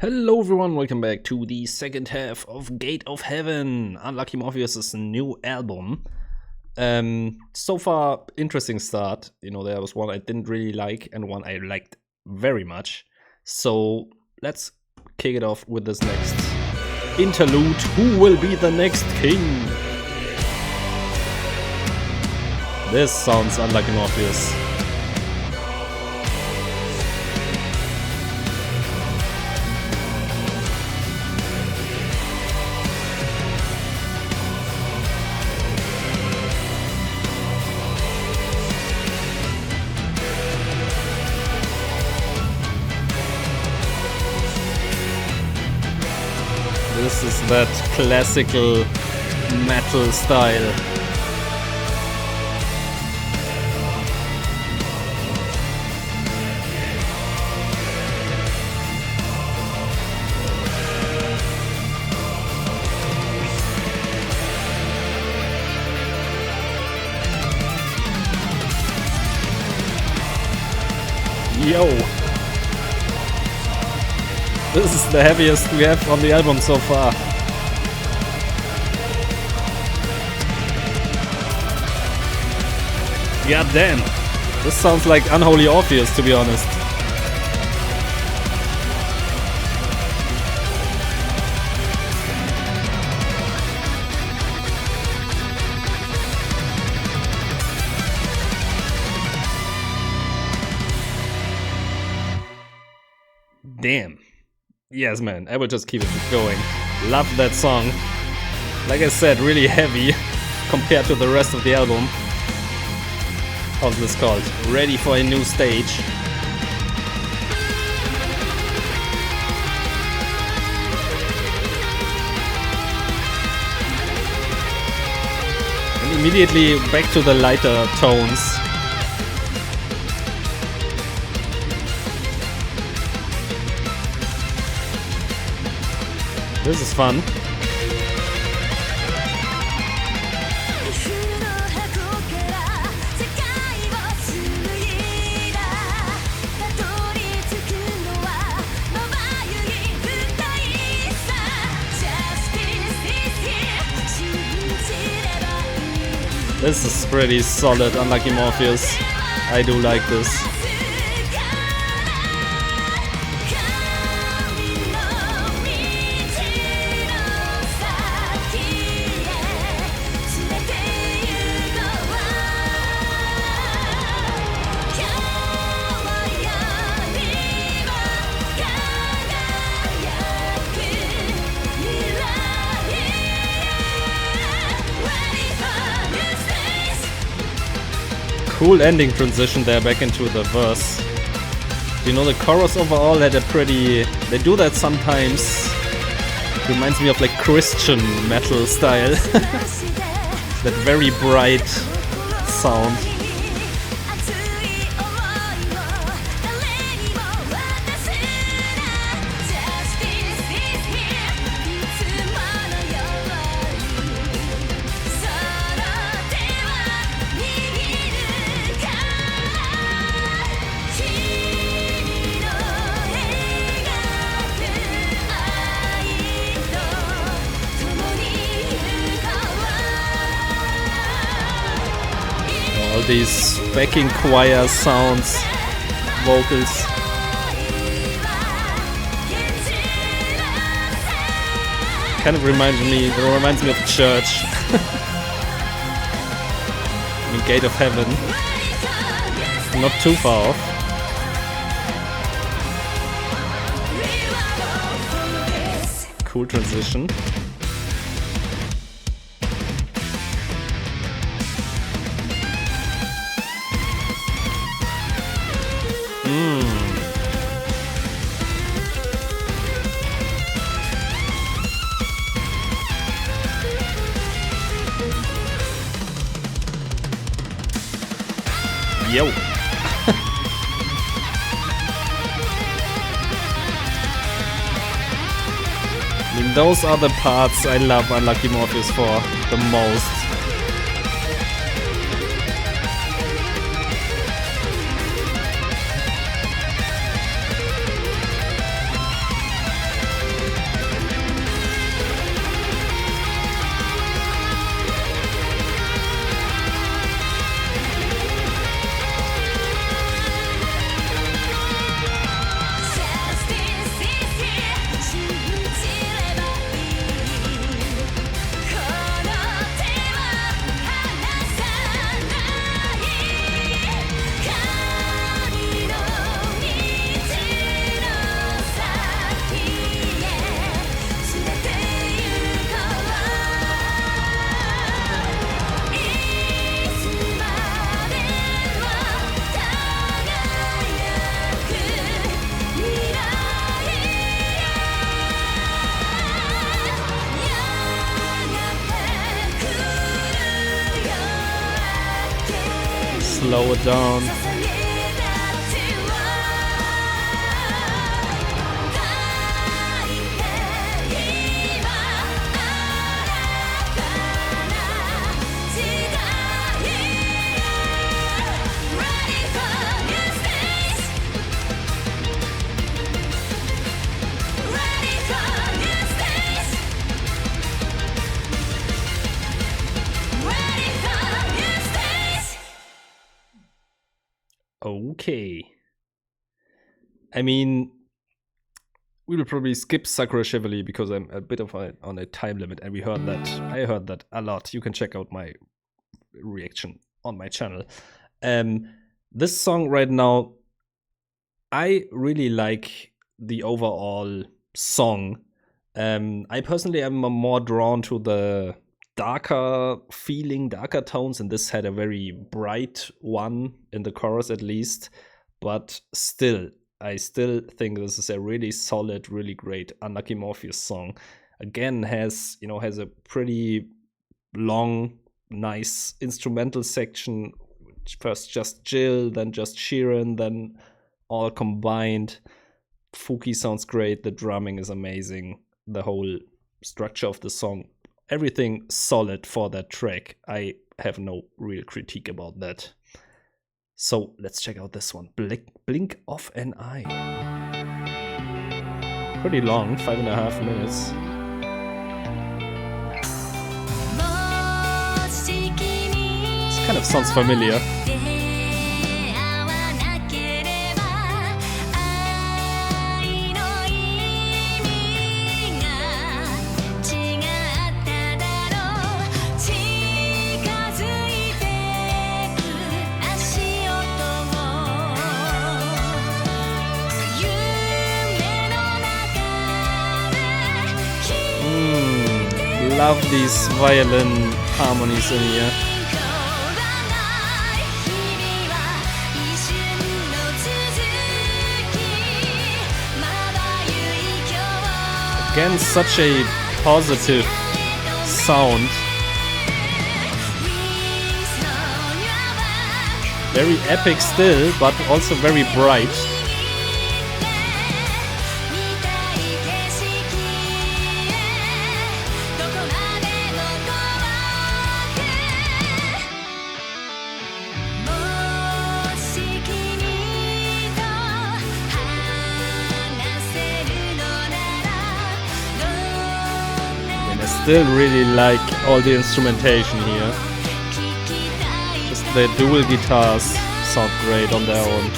Hello everyone, welcome back to the second half of Gate of Heaven, Unlucky Morpheus' new album. So far, interesting start. There was one I didn't really like and one I liked very much. So let's kick it off with this next interlude. Who will be the next king? This sounds Unlucky Morpheus. This is that classical metal style. Yo! This is the heaviest we have on the album so far. God damn. This sounds like Unholy Orpheus, to be honest. Damn. Yes, man, I will just keep it going. Love that song. Like I said, really heavy compared to the rest of the album. How's this called? Ready for a new stage. And immediately back to the lighter tones. This is fun. This is pretty solid, Unlucky Morpheus. I do like this. Cool ending transition there back into the verse. The chorus overall had a pretty... They do that sometimes. Reminds me of like Christian metal style. That very bright sound. All these backing choir sounds, vocals. Kind of reminds me of church. I mean, Gate of Heaven. Not too far off. Cool transition. Yo. I mean, those are the parts I love Unlucky Morpheus for the most. slow it down. Okay. I mean, we will probably skip Sakura Chevalier because I'm a bit of on a time limit, and I heard that a lot. You can check out my reaction on my channel. This song right now, I really like the overall song. I personally am more drawn to the darker tones, and this had a very bright one in the chorus at least. But still, I still think this is a really solid, really great Unlucky Morpheus song. Again, has a pretty long, nice instrumental section. First just Jill, then just Sheeran, then all combined. Fuki sounds great. The drumming is amazing. The whole structure of the song, everything solid for that track. I have no real critique about that. So let's check out this one. Blink of an Eye. Pretty long, 5.5 minutes. This kind of sounds familiar. Love these violin harmonies in here. Again, such a positive sound. Very epic still, but also very bright. Still really like all the instrumentation here. Just the dual guitars sound great on their own.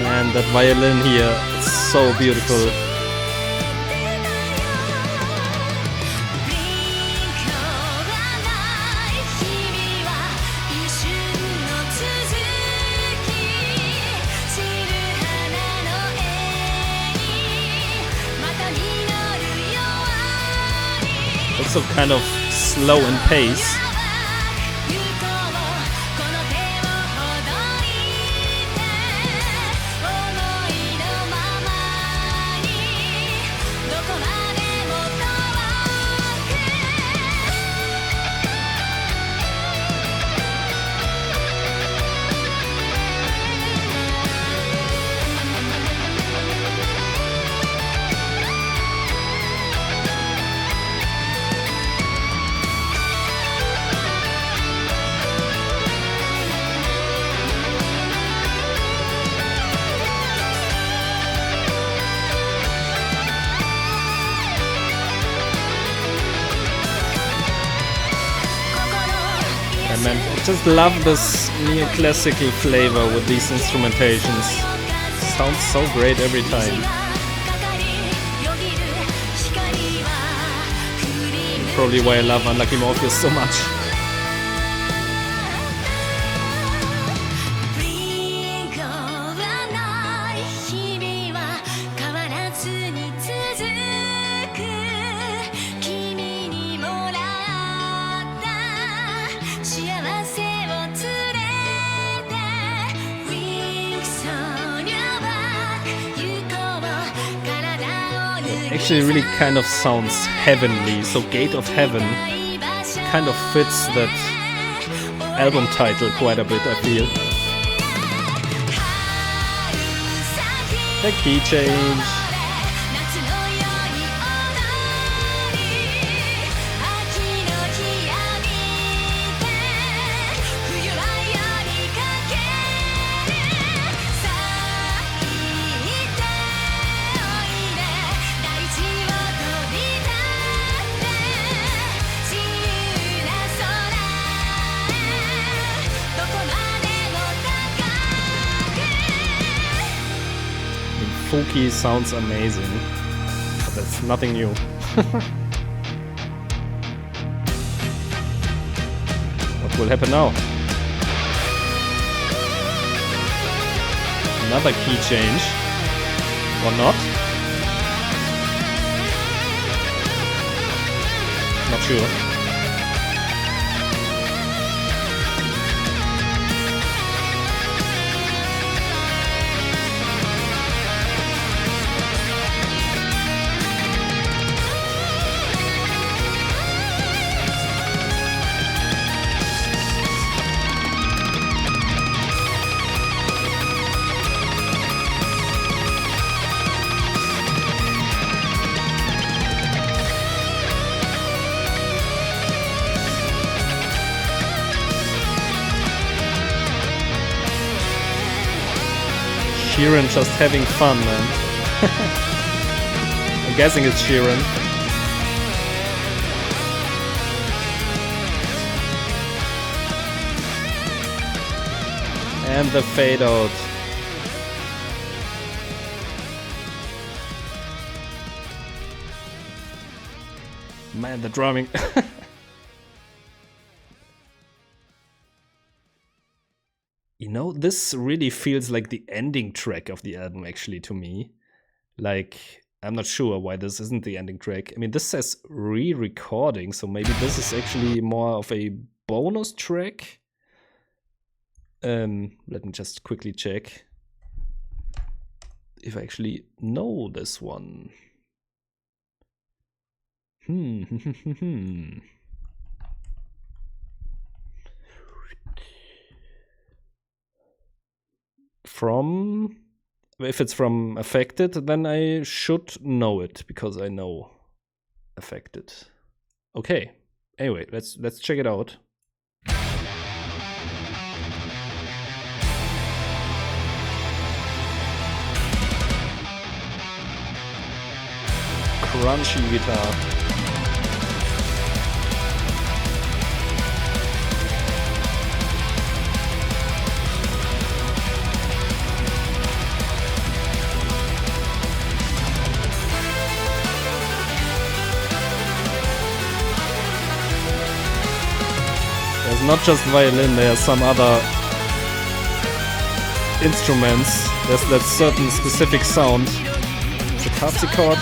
Man, that violin here, it's so beautiful. Also kind of slow in pace. I just love this neoclassical flavor with these instrumentations. Sounds so great every time. Probably why I love Unlucky Morpheus so much. actually really kind of sounds heavenly, so Gate of Heaven kind of fits that album title quite a bit, I feel. The key change. Folky sounds amazing, but that's nothing new. What will happen now? Another key change. Or not? Not sure. Sheeran just having fun, man. I'm guessing it's Sheeran. And the fade out. Man, the drumming. You know, this really feels like the ending track of the album, actually, to me. Like, I'm not sure why this isn't the ending track. I mean, this says re-recording, so maybe this is actually more of a bonus track. Let me just quickly check if I actually know this one. From, if it's from Affected, then I should know it because I know Affected. Okay. Anyway, let's check it out. Crunchy guitar. There's not just violin, there's some other instruments. There's that certain specific sound. It's a harpsichord.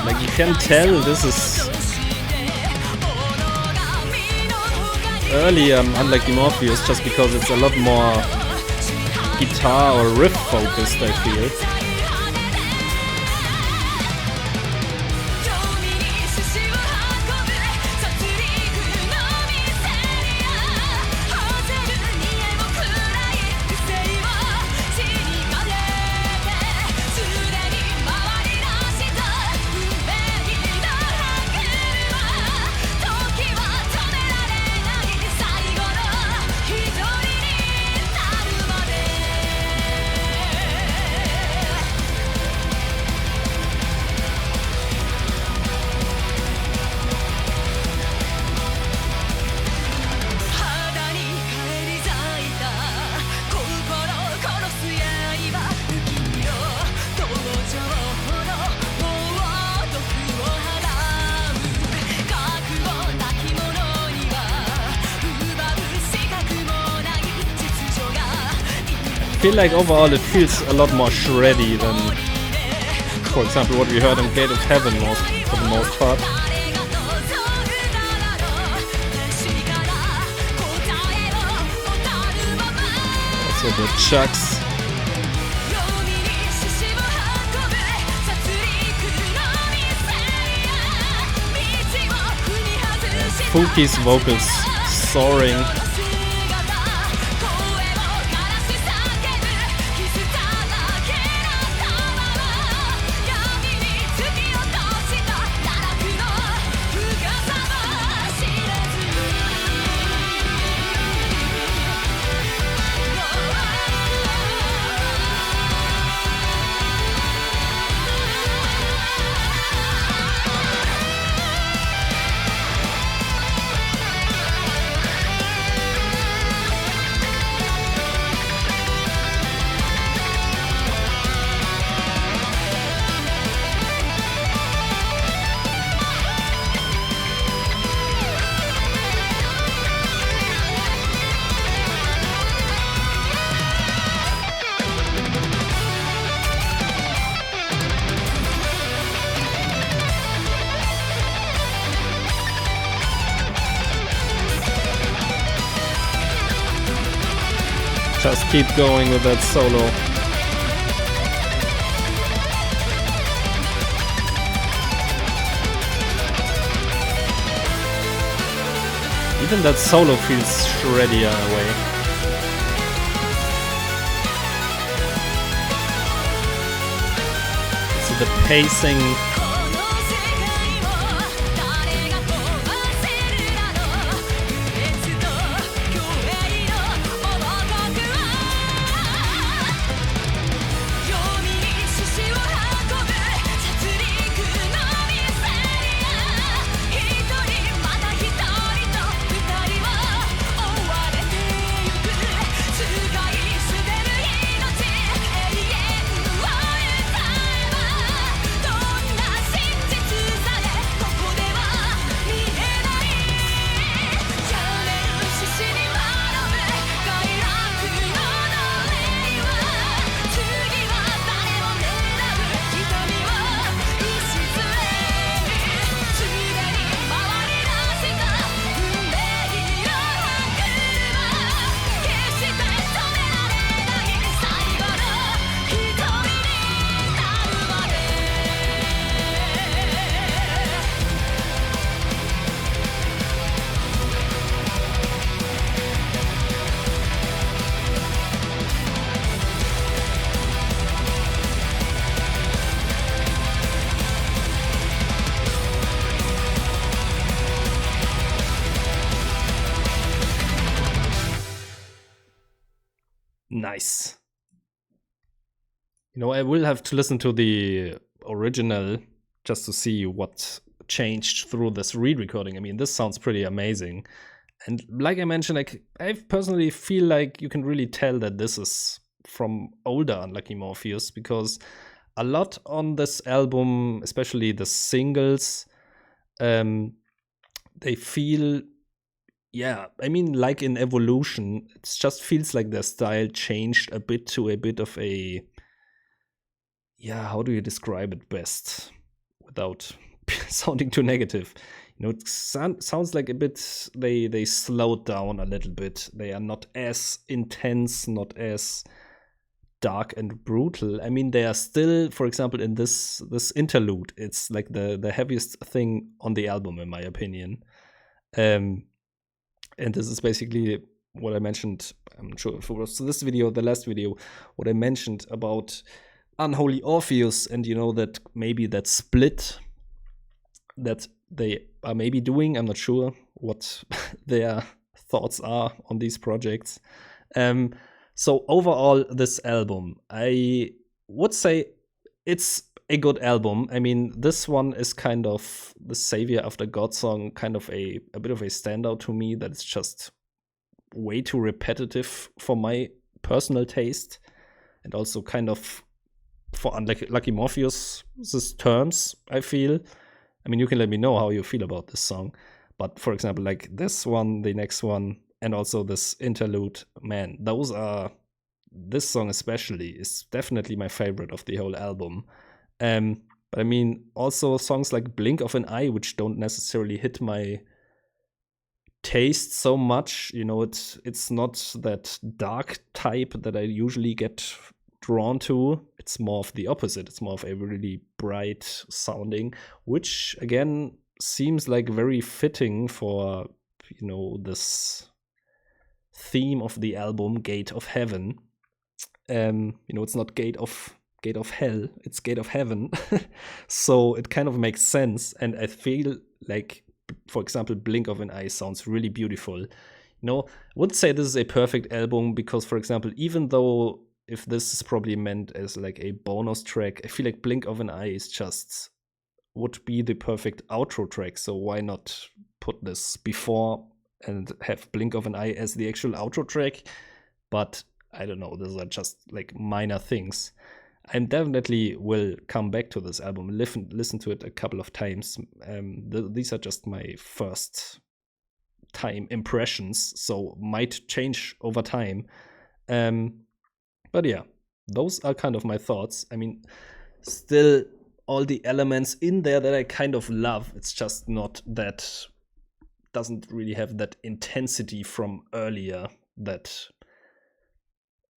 Like, you can tell this is early, unlike the Morpheus, just because it's a lot more guitar or riff focused, I feel. I feel like overall it feels a lot more shreddy than for example, what we heard on Gate of Heaven for the most part. Also the chucks. Fuki's vocals soaring. Just keep going with that solo. Even that solo feels shreddy in a way. So the pacing. Nice. You know, I will have to listen to the original just to see what changed through this re-recording. I mean, this sounds pretty amazing. And like I mentioned, like, I personally feel like you can really tell that this is from older Unlucky Morpheus, because a lot on this album, especially the singles, they feel, yeah, I mean, like in Evolution, it just feels like their style changed a bit to a bit of a, yeah, how do you describe it best without sounding too negative? You know, it sounds like a bit, they slowed down a little bit. They are not as intense, not as dark and brutal. I mean, they are still, for example, in this interlude, it's like the heaviest thing on the album, in my opinion. And this is basically what I mentioned. I'm not sure if it was this video, the last video, what I mentioned about Unholy Orpheus, and you know, that maybe that split that they are maybe doing. I'm not sure what their thoughts are on these projects. So overall, this album, I would say it's a good album. I mean, this one is kind of the Savior After God song, kind of a bit of a standout to me, that it's just way too repetitive for my personal taste, and also kind of for Unlucky Morpheus' terms, I feel. I mean, you can let me know how you feel about this song. But for example, like this one, the next one, and also this interlude, man, this song especially is definitely my favorite of the whole album. But I mean, also songs like Blink of an Eye, which don't necessarily hit my taste so much. You know, it's not that dark type that I usually get drawn to. It's more of the opposite. It's more of a really bright sounding, which again seems like very fitting for, you know, this theme of the album, Gate of Heaven. You know, it's not Gate of Hell, it's Gate of Heaven. So it kind of makes sense. And I feel like, for example, Blink of an Eye sounds really beautiful. You know, I wouldn't say this is a perfect album because, for example, even though if this is probably meant as like a bonus track, I feel like Blink of an Eye is just would be the perfect outro track. So why not put this before and have Blink of an Eye as the actual outro track? But I don't know, those are just like minor things. I definitely will come back to this album, listen to it a couple of times. These are just my first time impressions, so might change over time. But yeah, those are kind of my thoughts. I mean, still all the elements in there that I kind of love. It's just not that, doesn't really have that intensity from earlier that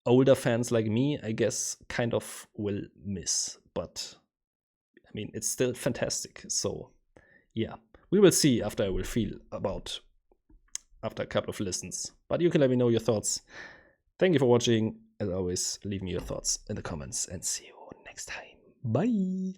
older fans like me, I guess, kind of will miss. But I mean, it's still fantastic. So yeah, we will see after I will feel about after a couple of listens. But you can let me know your thoughts. Thank you for watching. As always, leave me your thoughts in the comments and see you next time. Bye.